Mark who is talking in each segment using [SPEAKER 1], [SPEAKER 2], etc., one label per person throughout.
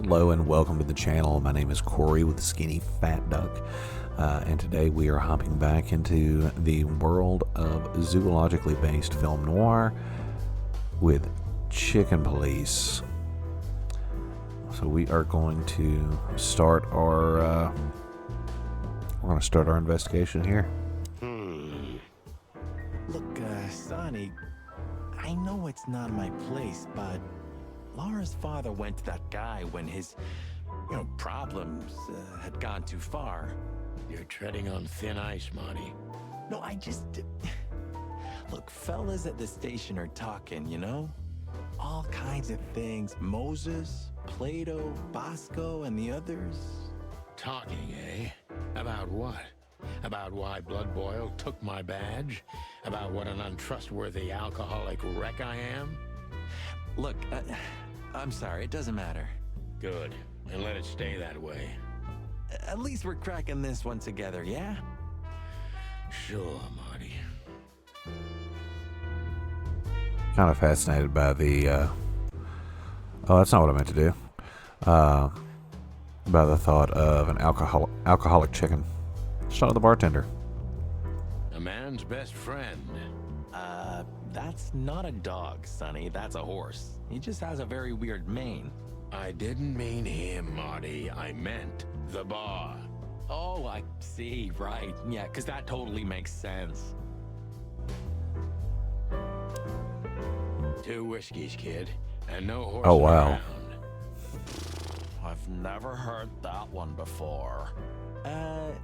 [SPEAKER 1] Hello and welcome to the channel. My name is Corey with Skinnyfat Duck, and today we are hopping back into the world of zoologically based film noir with Chicken Police. So we are going to start our investigation here.
[SPEAKER 2] Look, Sonny, I know it's not my place, but Laura's father went to that guy when his, problems had gone too far.
[SPEAKER 3] You're treading on thin ice, Monty.
[SPEAKER 2] No, Look, fellas at the station are talking, All kinds of things. Moses, Plato, Bosco, and the others.
[SPEAKER 3] Talking, eh? About what? About why Blood Boil took my badge? About what an untrustworthy alcoholic wreck I am?
[SPEAKER 2] Look, I'm sorry, it doesn't matter.
[SPEAKER 3] Good, and let it stay that way.
[SPEAKER 2] At least we're cracking this one together, yeah?
[SPEAKER 3] Sure, Marty.
[SPEAKER 1] Kind of fascinated by the oh, that's not what I meant to do. By the thought of an alcoholic chicken. Shot at the bartender.
[SPEAKER 3] A man's best friend.
[SPEAKER 2] That's not a dog, Sonny. That's a horse. He just has a very weird mane.
[SPEAKER 3] I didn't mean him, Marty. I meant the bar.
[SPEAKER 2] Oh, I see. Right. Yeah, because that totally makes sense.
[SPEAKER 3] 2 whiskeys, kid, and no horse.
[SPEAKER 1] Oh, wow.
[SPEAKER 3] Around.
[SPEAKER 2] I've never heard that one before.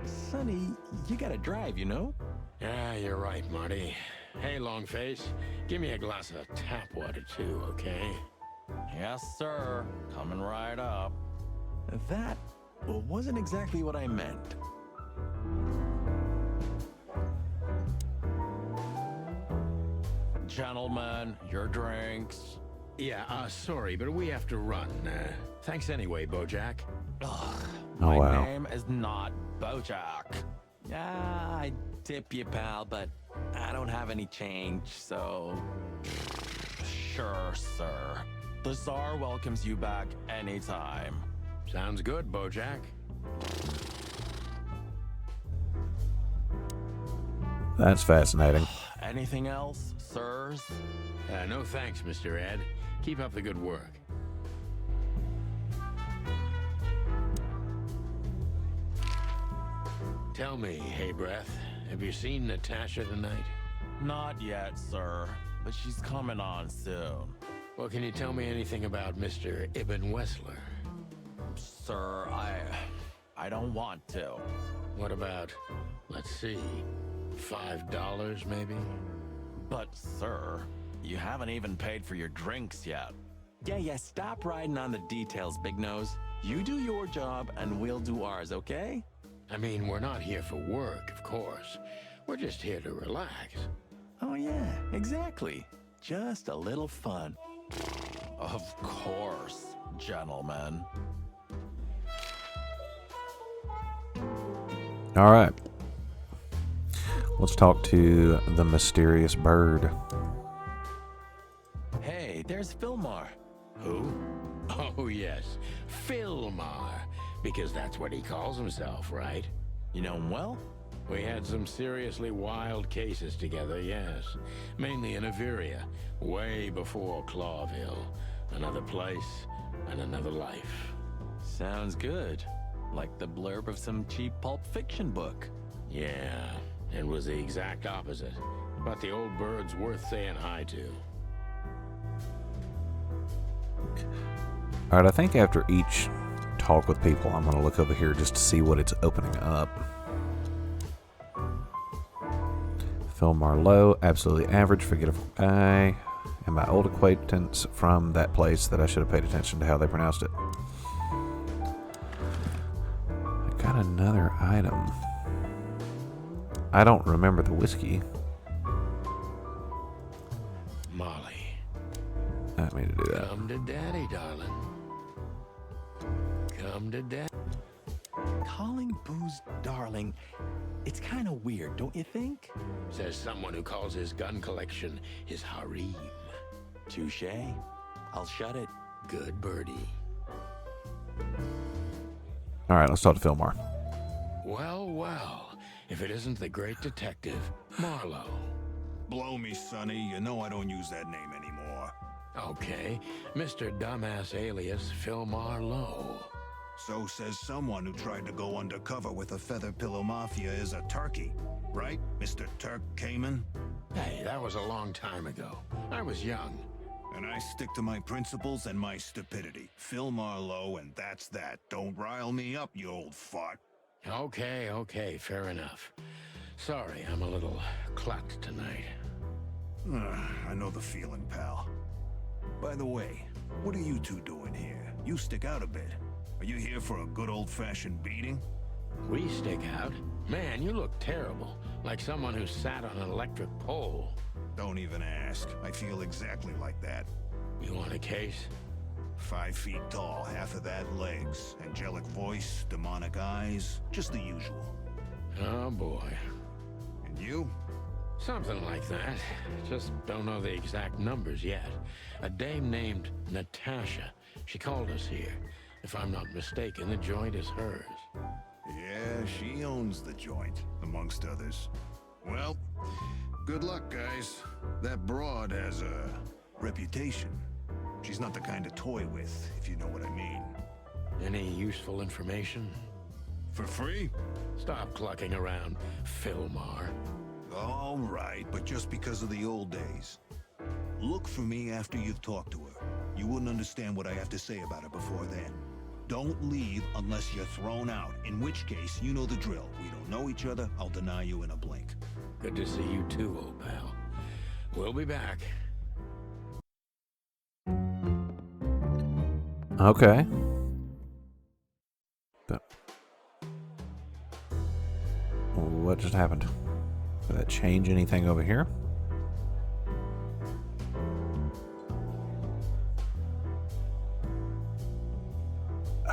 [SPEAKER 2] Sonny, you gotta drive,
[SPEAKER 3] Yeah, you're right, Marty. Hey, Longface, give me a glass of tap water, too, okay?
[SPEAKER 2] Yes, sir. Coming right up. That wasn't exactly what I meant. Gentlemen, your drinks.
[SPEAKER 3] Yeah, sorry, but we have to run. Thanks anyway, Bojack.
[SPEAKER 2] Ugh,
[SPEAKER 1] Oh,
[SPEAKER 2] my
[SPEAKER 1] wow.
[SPEAKER 2] name is not Bojack. Yeah, I tip you, pal, but I don't have any change, so... Sure, sir. The Tsar welcomes you back anytime.
[SPEAKER 3] Sounds good, Bojack.
[SPEAKER 1] That's fascinating.
[SPEAKER 2] Anything else, sirs?
[SPEAKER 3] No thanks, Mr. Ed. Keep up the good work. Tell me, hey Breath, have you seen Natasha tonight?
[SPEAKER 2] Not yet, sir, but she's coming on soon.
[SPEAKER 3] Well, can you tell me anything about Mr. Ibn Wessler?
[SPEAKER 2] Sir, I don't want to.
[SPEAKER 3] What about, let's see, $5 maybe?
[SPEAKER 2] But, sir, you haven't even paid for your drinks yet. Yeah, stop riding on the details, Big Nose. You do your job, and we'll do ours, okay?
[SPEAKER 3] I mean, we're not here for work, of course. We're just here to relax.
[SPEAKER 2] Oh, yeah, exactly. Just a little fun. Of course, gentlemen.
[SPEAKER 1] All right. Let's talk to the mysterious bird.
[SPEAKER 2] Hey, there's Fillmore.
[SPEAKER 3] Who? Oh, yes, Fillmore. Because that's what he calls himself, right?
[SPEAKER 2] You know him well?
[SPEAKER 3] We had some seriously wild cases together, yes. Mainly in Averia, way before Clawville. Another place and another life.
[SPEAKER 2] Sounds good. Like the blurb of some cheap pulp fiction book.
[SPEAKER 3] Yeah, it was the exact opposite. But the old bird's worth saying hi to.
[SPEAKER 1] All right, I think after each talk with people, I'm going to look over here just to see what it's opening up. Phil Marlowe, absolutely average, forgettable guy, and my old acquaintance from that place that I should have paid attention to how they pronounced it. I got another item. I don't remember the whiskey.
[SPEAKER 3] Molly.
[SPEAKER 1] I didn't mean to do that.
[SPEAKER 3] Come to daddy, darling. Come to daddy.
[SPEAKER 2] Calling booze darling, it's kind of weird, don't you think?
[SPEAKER 3] Says someone who calls his gun collection his harem.
[SPEAKER 2] Touché. I'll shut it.
[SPEAKER 3] Good birdie.
[SPEAKER 1] All right, let's talk to Fillmore.
[SPEAKER 3] Well, well, if it isn't the great detective, Marlowe.
[SPEAKER 4] Blow me, Sonny. You know I don't use that name anymore.
[SPEAKER 3] Okay, Mr. Dumbass alias Fillmore Lowe.
[SPEAKER 4] So says someone who tried to go undercover with a Feather Pillow Mafia is a turkey. Right, Mr. Turk Cayman?
[SPEAKER 3] Hey, that was a long time ago. I was young.
[SPEAKER 4] And I stick to my principles and my stupidity. Phil Marlowe, and that's that. Don't rile me up, you old fart.
[SPEAKER 3] Okay, fair enough. Sorry, I'm a little clucked tonight.
[SPEAKER 4] I know the feeling, pal. By the way, what are you two doing here? You stick out a bit. Are you here for a good old-fashioned beating?
[SPEAKER 3] We stick out? Man, you look terrible. Like someone who sat on an electric pole.
[SPEAKER 4] Don't even ask. I feel exactly like that.
[SPEAKER 3] You want a case?
[SPEAKER 4] 5 feet tall, half of that legs. Angelic voice, demonic eyes, just the usual.
[SPEAKER 3] Oh boy.
[SPEAKER 4] And you?
[SPEAKER 3] Something like that. Just don't know the exact numbers yet. A dame named Natasha. She called us here. If I'm not mistaken, the joint is hers.
[SPEAKER 4] Yeah, she owns the joint, amongst others. Well, good luck, guys. That broad has a reputation. She's not the kind to toy with, if you know what I mean.
[SPEAKER 3] Any useful information?
[SPEAKER 4] For free?
[SPEAKER 3] Stop clucking around, Fillmore.
[SPEAKER 4] All right, but just because of the old days. Look for me after you've talked to her. You wouldn't understand what I have to say about her before then. Don't leave unless you're thrown out, in which case, you know the drill. We don't know each other, I'll deny you in a blink.
[SPEAKER 3] Good to see you too, old pal. We'll be back.
[SPEAKER 1] Okay. What just happened? Did that change anything over here?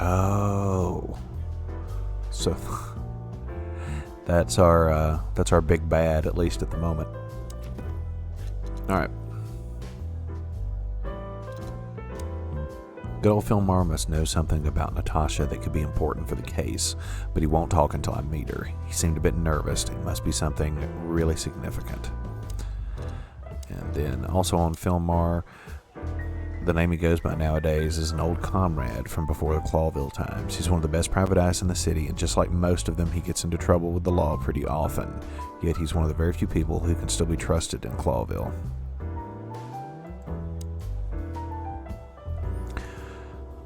[SPEAKER 1] Oh. So that's our big bad, at least at the moment. All right. Good old Fillmore must know something about Natasha that could be important for the case, but he won't talk until I meet her. He seemed a bit nervous. It must be something really significant. And then also on Fillmore, the name he goes by nowadays is an old comrade from before the Clawville times. He's one of the best private eyes in the city, and just like most of them, he gets into trouble with the law pretty often. Yet he's one of the very few people who can still be trusted in Clawville.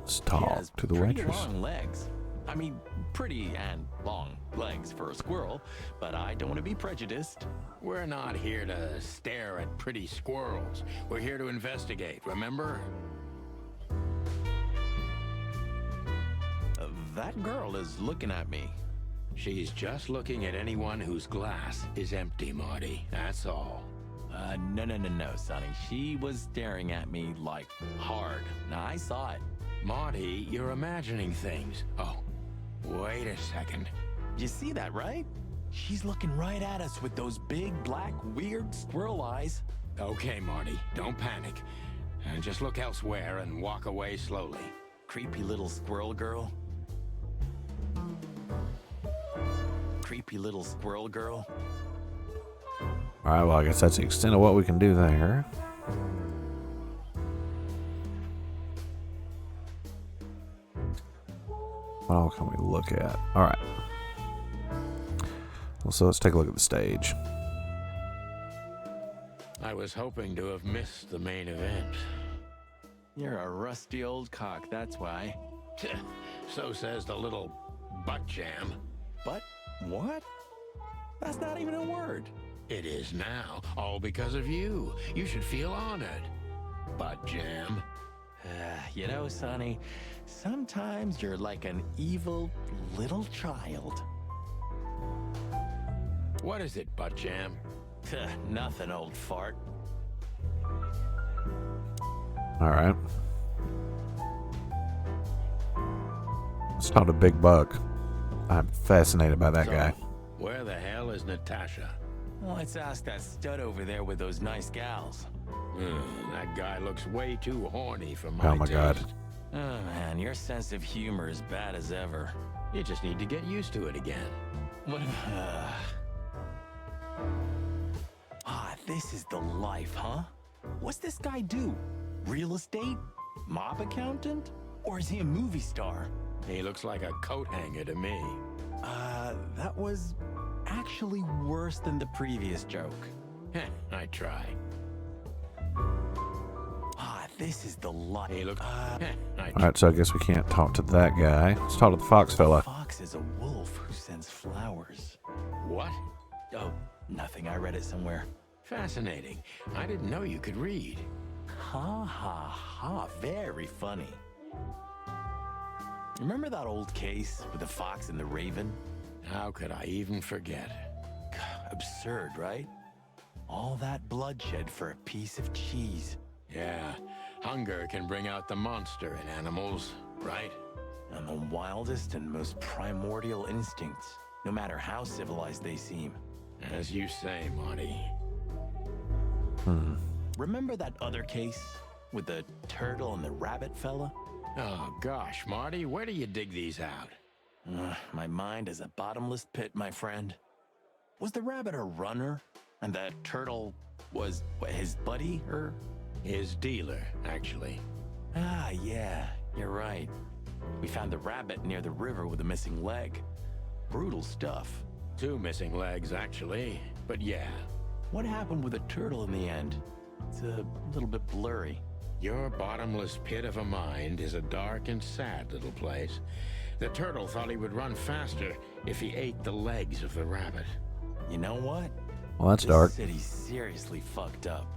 [SPEAKER 1] Let's talk to the
[SPEAKER 2] pretty
[SPEAKER 1] waitress.
[SPEAKER 2] long legs. I mean, pretty and long legs for a squirrel, but I don't want to be prejudiced.
[SPEAKER 3] We're not here to stare at pretty squirrels. We're here to investigate, remember?
[SPEAKER 2] That girl is looking at me.
[SPEAKER 3] She's just looking at anyone whose glass is empty, Marty. That's all.
[SPEAKER 2] No, Sonny. She was staring at me, like, hard. Now, I saw it.
[SPEAKER 3] Marty, you're imagining things. Oh, wait a second.
[SPEAKER 2] You see that, right? She's looking right at us with those big, black, weird squirrel eyes.
[SPEAKER 3] Okay, Marty, don't panic. And just look elsewhere and walk away slowly.
[SPEAKER 2] Creepy little squirrel girl. Creepy little squirrel girl.
[SPEAKER 1] Alright, well, I guess that's the extent of what we can do there. What all can we look at? Alright. So let's take a look at the stage.
[SPEAKER 3] I was hoping to have missed the main event.
[SPEAKER 2] You're a rusty old cock, that's why.
[SPEAKER 3] So says the little butt jam.
[SPEAKER 2] But what? That's not even a word.
[SPEAKER 3] It is now, all because of you. You should feel honored. Butt jam.
[SPEAKER 2] You know, Sonny, sometimes you're like an evil little child.
[SPEAKER 3] What is it, butt jam?
[SPEAKER 2] Nothing, old fart.
[SPEAKER 1] Alright. Let's talk to Big Buck. I'm fascinated by that guy.
[SPEAKER 3] Where the hell is Natasha?
[SPEAKER 2] Let's ask that stud over there with those nice gals.
[SPEAKER 3] That guy looks way too horny for my
[SPEAKER 1] Oh my God.
[SPEAKER 3] taste.
[SPEAKER 2] Oh man, your sense of humor is bad as ever.
[SPEAKER 3] You just need to get used to it again.
[SPEAKER 2] What if... this is the life, huh? What's this guy do? Real estate? Mob accountant? Or is he a movie star?
[SPEAKER 3] He looks like a coat hanger to me.
[SPEAKER 2] That was actually worse than the previous joke.
[SPEAKER 3] I try.
[SPEAKER 2] This is the life.
[SPEAKER 3] He looks...
[SPEAKER 1] Alright, so I guess we can't talk to that guy. Let's talk to the fox fella.
[SPEAKER 2] Fox is a wolf who sends flowers.
[SPEAKER 3] What?
[SPEAKER 2] Oh, nothing. I read it somewhere.
[SPEAKER 3] Fascinating. I didn't know you could read.
[SPEAKER 2] Ha ha ha. Very funny. Remember that old case with the fox and the raven?
[SPEAKER 3] How could I even forget?
[SPEAKER 2] Absurd, right? All that bloodshed for a piece of cheese.
[SPEAKER 3] Yeah, hunger can bring out the monster in animals, right?
[SPEAKER 2] And the wildest and most primordial instincts, no matter how civilized they seem.
[SPEAKER 3] As you say, Marty.
[SPEAKER 2] Remember that other case with the turtle and the rabbit fella?
[SPEAKER 3] Oh gosh, Marty, where do you dig these out?
[SPEAKER 2] My mind is a bottomless pit, my friend. Was the rabbit a runner? And the turtle was his buddy, or?
[SPEAKER 3] His dealer, actually.
[SPEAKER 2] Yeah, you're right. We found the rabbit near the river with a missing leg. Brutal stuff.
[SPEAKER 3] 2 missing legs, actually. But yeah.
[SPEAKER 2] What happened with the turtle in the end? It's a little bit blurry.
[SPEAKER 3] Your bottomless pit of a mind is a dark and sad little place. The turtle thought he would run faster if he ate the legs of the rabbit.
[SPEAKER 2] You know what?
[SPEAKER 1] Well, that's
[SPEAKER 2] This
[SPEAKER 1] dark.
[SPEAKER 2] city's seriously fucked up.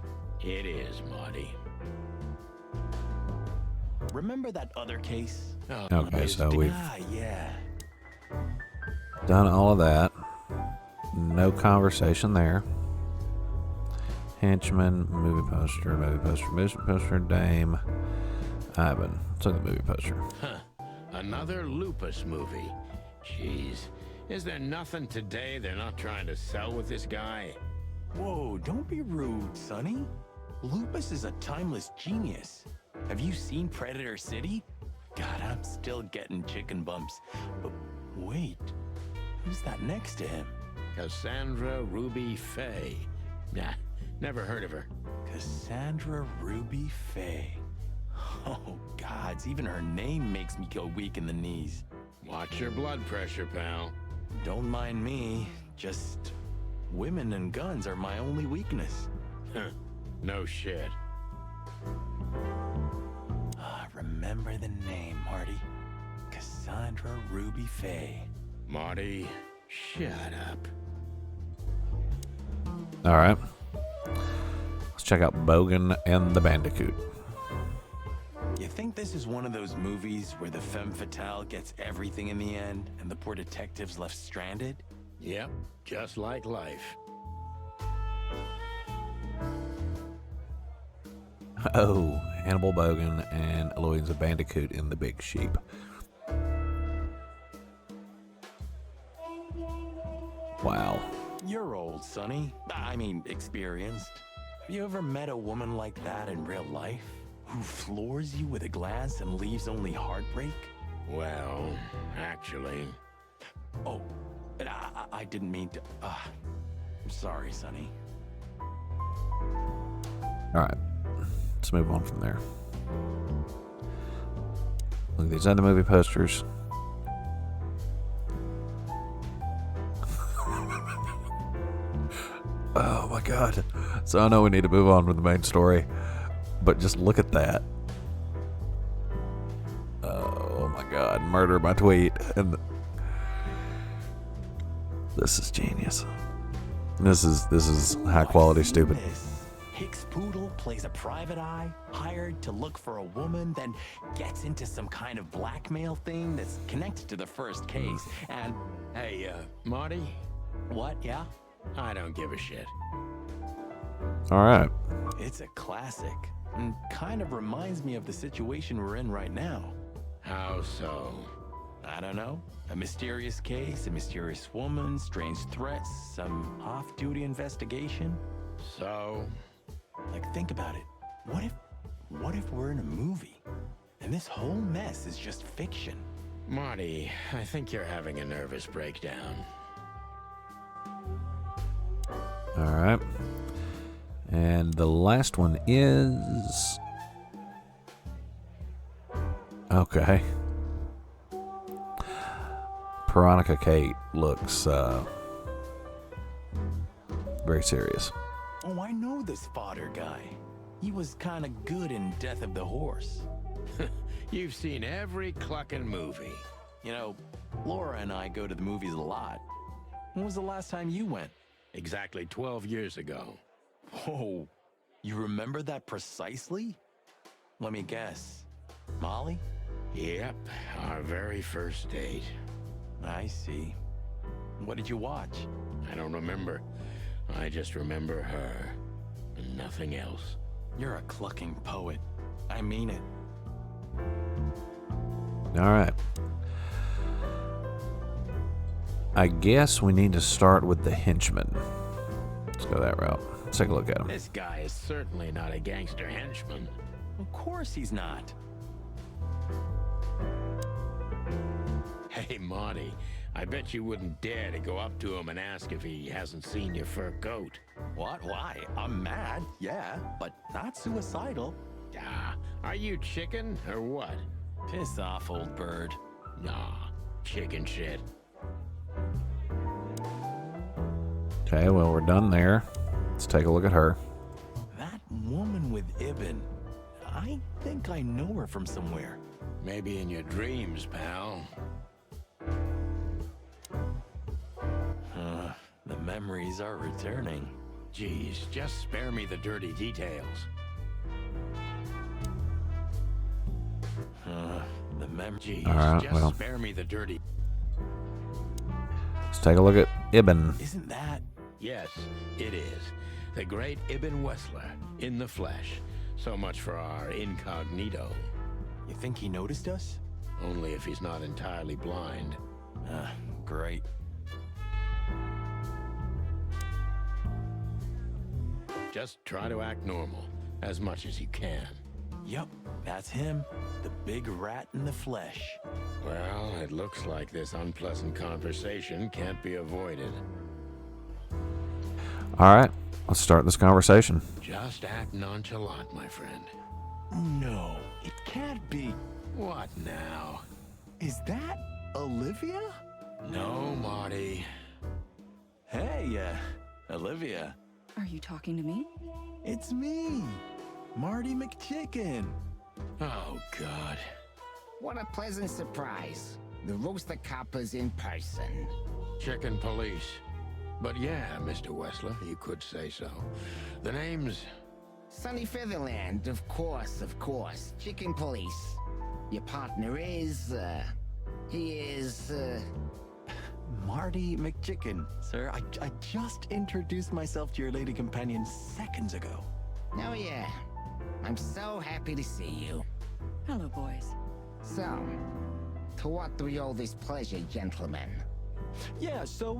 [SPEAKER 3] It is, Marty.
[SPEAKER 2] Remember that other case?
[SPEAKER 1] Okay, so we've
[SPEAKER 2] Yeah.
[SPEAKER 1] done all of that. No conversation there. Henchman, movie poster, dame. Ivan. It's in the movie poster.
[SPEAKER 3] Another lupus movie. Jeez. Is there nothing today they're not trying to sell with this guy?
[SPEAKER 2] Whoa, don't be rude, Sonny. Lupus is a timeless genius. Have you seen Predator City? God, I'm still getting chicken bumps. But wait, who's that next to him?
[SPEAKER 3] Cassandra Ruby Faye. Nah, never heard of her.
[SPEAKER 2] Cassandra Ruby Faye. Oh, gods, even her name makes me go weak in the knees.
[SPEAKER 3] Watch your blood pressure, pal.
[SPEAKER 2] Don't mind me, just women and guns are my only weakness.
[SPEAKER 3] No shit.
[SPEAKER 2] Remember the name, Marty. Cassandra Ruby Faye.
[SPEAKER 3] Marty, shut up.
[SPEAKER 1] Alright. Let's check out Bogan and the Bandicoot.
[SPEAKER 2] You think this is one of those movies where the femme fatale gets everything in the end and the poor detective's left stranded?
[SPEAKER 3] Yep, just like life.
[SPEAKER 1] Oh, Hannibal Bogan and Louisa Bandicoot in The Big Sheep. Wow.
[SPEAKER 2] You're old, Sonny. I mean, experienced. Have you ever met a woman like that in real life? Who floors you with a glance and leaves only heartbreak?
[SPEAKER 3] Well, actually...
[SPEAKER 2] Oh, I didn't mean to... I'm sorry, Sonny.
[SPEAKER 1] Alright. Let's move on from there. Look at these other movie posters. Oh my god. So I know we need to move on with the main story, but just look at that. Oh my god. Murder by tweet. And this is genius. This is high quality stupid.
[SPEAKER 2] Hicks Poodle plays a private eye, hired to look for a woman, then gets into some kind of blackmail thing that's connected to the first case. And
[SPEAKER 3] Hey, Marty,
[SPEAKER 2] what? Yeah?
[SPEAKER 3] I don't give a shit.
[SPEAKER 1] Alright.
[SPEAKER 2] It's a classic, and kind of reminds me of the situation we're in right now.
[SPEAKER 3] How so?
[SPEAKER 2] I don't know. A mysterious case, a mysterious woman, strange threats, some off-duty investigation.
[SPEAKER 3] So?
[SPEAKER 2] Like, think about it. What if we're in a movie? And this whole mess is just fiction.
[SPEAKER 3] Marty, I think you're having a nervous breakdown.
[SPEAKER 1] All right. And the last one is... Okay. Veronica Kate looks very serious.
[SPEAKER 2] Oh, I know this fodder guy. He was kind of good in Death of the Horse.
[SPEAKER 3] You've seen every clucking movie.
[SPEAKER 2] You know, Laura and I go to the movies a lot. When was the last time you went?
[SPEAKER 3] Exactly 12 years ago.
[SPEAKER 2] Oh, you remember that precisely? Let me guess. Molly?
[SPEAKER 3] Yep, our very first date.
[SPEAKER 2] I see. What did you watch?
[SPEAKER 3] I don't remember. I just remember her. And nothing else.
[SPEAKER 2] You're a clucking poet. I mean it.
[SPEAKER 1] All right. I guess we need to start with the henchman. Let's go that route. Let's take a look at him.
[SPEAKER 3] This guy is certainly not a gangster henchman.
[SPEAKER 2] Of course he's not.
[SPEAKER 3] Hey, Marty, I bet you wouldn't dare to go up to him and ask if he hasn't seen your fur coat.
[SPEAKER 2] What? Why? I'm mad, yeah, but not suicidal.
[SPEAKER 3] Ah, are you chicken or what?
[SPEAKER 2] Piss off, old bird.
[SPEAKER 3] Nah, chicken shit.
[SPEAKER 1] Okay, well, we're done there. Let's take a look at her.
[SPEAKER 2] That woman with Ibn. I think I know her from somewhere.
[SPEAKER 3] Maybe in your dreams, pal.
[SPEAKER 2] The memories are returning.
[SPEAKER 3] Geez, just spare me the dirty details.
[SPEAKER 2] The memories.
[SPEAKER 3] Geez,
[SPEAKER 1] All right,
[SPEAKER 3] just
[SPEAKER 1] well.
[SPEAKER 3] spare me the dirty...
[SPEAKER 1] Let's take a look at Ibn.
[SPEAKER 2] Isn't that?
[SPEAKER 3] Yes, it is. The great Ibn Wessler, in the flesh. So much for our incognito.
[SPEAKER 2] You think he noticed us?
[SPEAKER 3] Only if he's not entirely blind.
[SPEAKER 2] Great.
[SPEAKER 3] Just try to act normal, as much as you can.
[SPEAKER 2] Yup, that's him. The big rat in the flesh.
[SPEAKER 3] Well, it looks like this unpleasant conversation can't be avoided.
[SPEAKER 1] All right, let's start this conversation.
[SPEAKER 3] Just act nonchalant, my friend.
[SPEAKER 2] No, it can't be.
[SPEAKER 3] What now?
[SPEAKER 2] Is that Olivia?
[SPEAKER 3] No, Marty.
[SPEAKER 2] Hey, Olivia.
[SPEAKER 5] Are you talking to me?
[SPEAKER 2] It's me, Marty McChicken.
[SPEAKER 3] Oh, God.
[SPEAKER 6] What a pleasant surprise. The Rooster Copper's in person.
[SPEAKER 3] Chicken police. But yeah, Mr. Wessler, you could say so. The name's...
[SPEAKER 6] Sunny Featherland, of course, of course. Chicken Police. Your partner is, he is,
[SPEAKER 2] Marty McChicken, sir. I just introduced myself to your lady companion seconds ago.
[SPEAKER 6] Oh yeah. I'm so happy to see you.
[SPEAKER 5] Hello, boys.
[SPEAKER 6] So, to what do we owe this pleasure, gentlemen?
[SPEAKER 2] Yeah, so,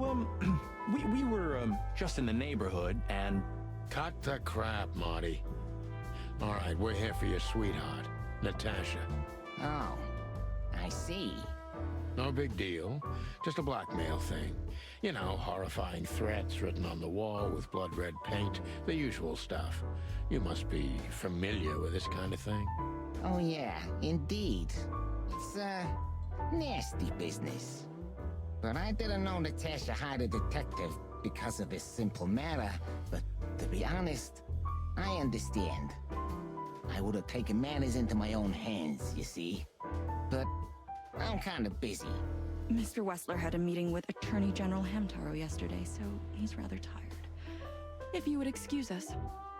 [SPEAKER 2] we were, just in the neighborhood, and...
[SPEAKER 3] Cut the crap, Marty. All right, we're here for your sweetheart, Natasha.
[SPEAKER 6] Oh, I see.
[SPEAKER 3] No big deal. Just a blackmail thing. You know, horrifying threats written on the wall with blood-red paint. The usual stuff. You must be familiar with this kind of thing.
[SPEAKER 6] Oh yeah, indeed. It's, nasty business. But I didn't know Natasha hired a detective because of this simple matter. But to be honest, I understand. I would have taken matters into my own hands, you see. But I'm kind of busy.
[SPEAKER 5] Mr. Wessler had a meeting with Attorney General Hamtaro yesterday, so he's rather tired. If you would excuse us.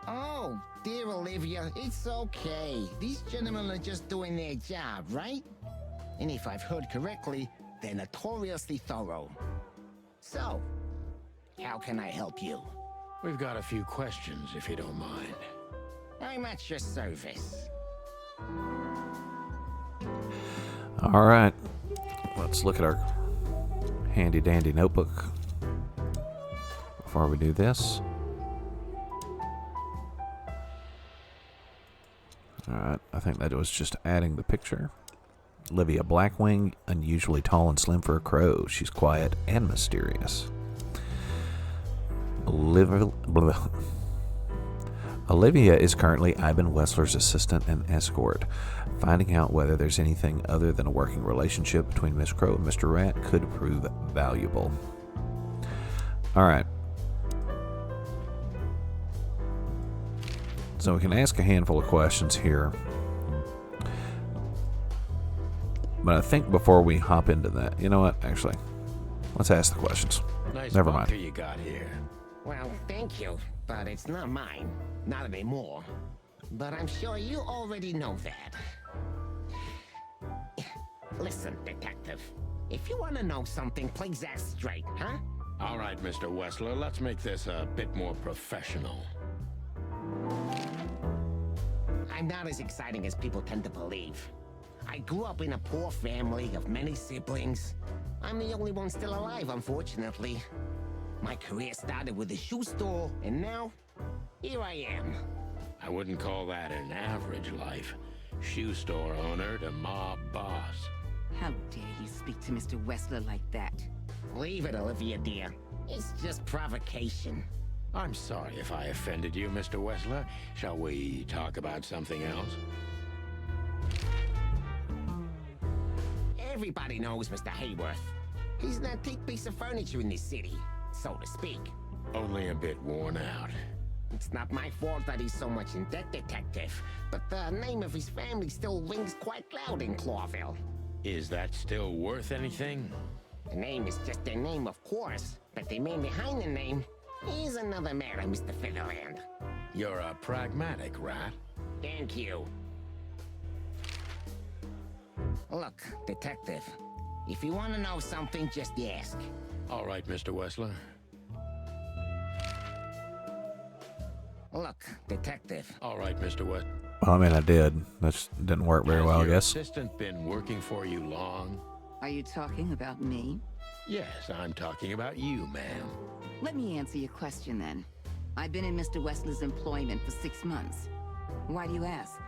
[SPEAKER 6] Oh, dear Olivia, it's okay. These gentlemen are just doing their job, right? And if I've heard correctly, they're notoriously thorough. So, how can I help you?
[SPEAKER 3] We've got a few questions, if you don't mind.
[SPEAKER 6] I'm at your service.
[SPEAKER 1] All right, let's look at our handy-dandy notebook before we do this. Alright, I think that was just adding the picture. Olivia Blackwing, unusually tall and slim for a crow. She's quiet and mysterious. Olivia is currently Ivan Wessler's assistant and escort. Finding out whether there's anything other than a working relationship between Miss Crow and Mr. Rat could prove valuable. Alright. So we can ask a handful of questions here. But I think before we hop into that, you know what? Actually, let's ask the questions.
[SPEAKER 3] Nice
[SPEAKER 1] Never
[SPEAKER 3] bunker
[SPEAKER 1] mind.
[SPEAKER 3] you got here.
[SPEAKER 6] Well, thank you, but it's not mine. Not anymore. But I'm sure you already know that. Listen, detective. If you want to know something, please ask straight, huh?
[SPEAKER 3] All right, Mr. Wessler, let's make this a bit more professional.
[SPEAKER 6] I'm not as exciting as people tend to believe. I grew up in a poor family of many siblings. I'm the only one still alive, unfortunately. My career started with a shoe store, and now, here I am.
[SPEAKER 3] I wouldn't call that an average life. Shoe store owner to mob boss.
[SPEAKER 7] How dare you speak to Mr. Wessler like that?
[SPEAKER 6] Leave it, Olivia, dear. It's just provocation.
[SPEAKER 3] I'm sorry if I offended you, Mr. Wessler. Shall we talk about something else?
[SPEAKER 6] Everybody knows Mr. Hayworth. He's an antique piece of furniture in this city, so to speak.
[SPEAKER 3] Only a bit worn out.
[SPEAKER 6] It's not my fault that he's so much in debt, detective, but the name of his family still rings quite loud in Clawville.
[SPEAKER 3] Is that still worth anything?
[SPEAKER 6] The name is just their name, of course, but the man behind the name is another matter, Mr. Featherland.
[SPEAKER 3] You're a pragmatic rat.
[SPEAKER 6] Thank you. Look, detective, if you want to know something, just ask.
[SPEAKER 3] All right, Mr. Wessler.
[SPEAKER 6] Look, detective.
[SPEAKER 3] All right, Mr. Wessler.
[SPEAKER 1] Well, I mean, I did. That just didn't work very well, I
[SPEAKER 3] Has your
[SPEAKER 1] guess.
[SPEAKER 3] assistant been working for you long?
[SPEAKER 7] Are you talking about me?
[SPEAKER 3] Yes, I'm talking about you, ma'am.
[SPEAKER 7] Let me answer your question then. I've been in Mr. Wessler's employment for 6 months. Why do you ask?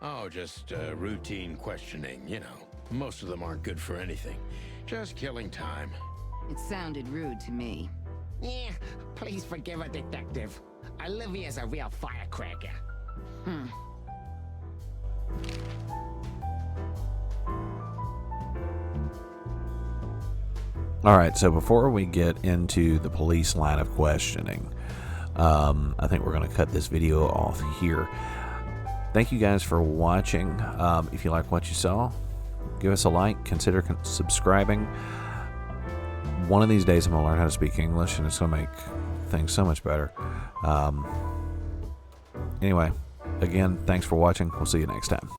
[SPEAKER 3] Oh, just routine questioning, you know. Most of them aren't good for anything. Just killing time.
[SPEAKER 7] It sounded rude to me.
[SPEAKER 6] Yeah, please forgive a detective. Olivia's a real firecracker.
[SPEAKER 1] All right, so before we get into the police line of questioning, I think we're going to cut this video off here. Thank you guys for watching. If you like what you saw, give us a like, consider subscribing. One of these days I'm going to learn how to speak English, and it's going to make things so much better. Anyway, again, thanks for watching. We'll see you next time.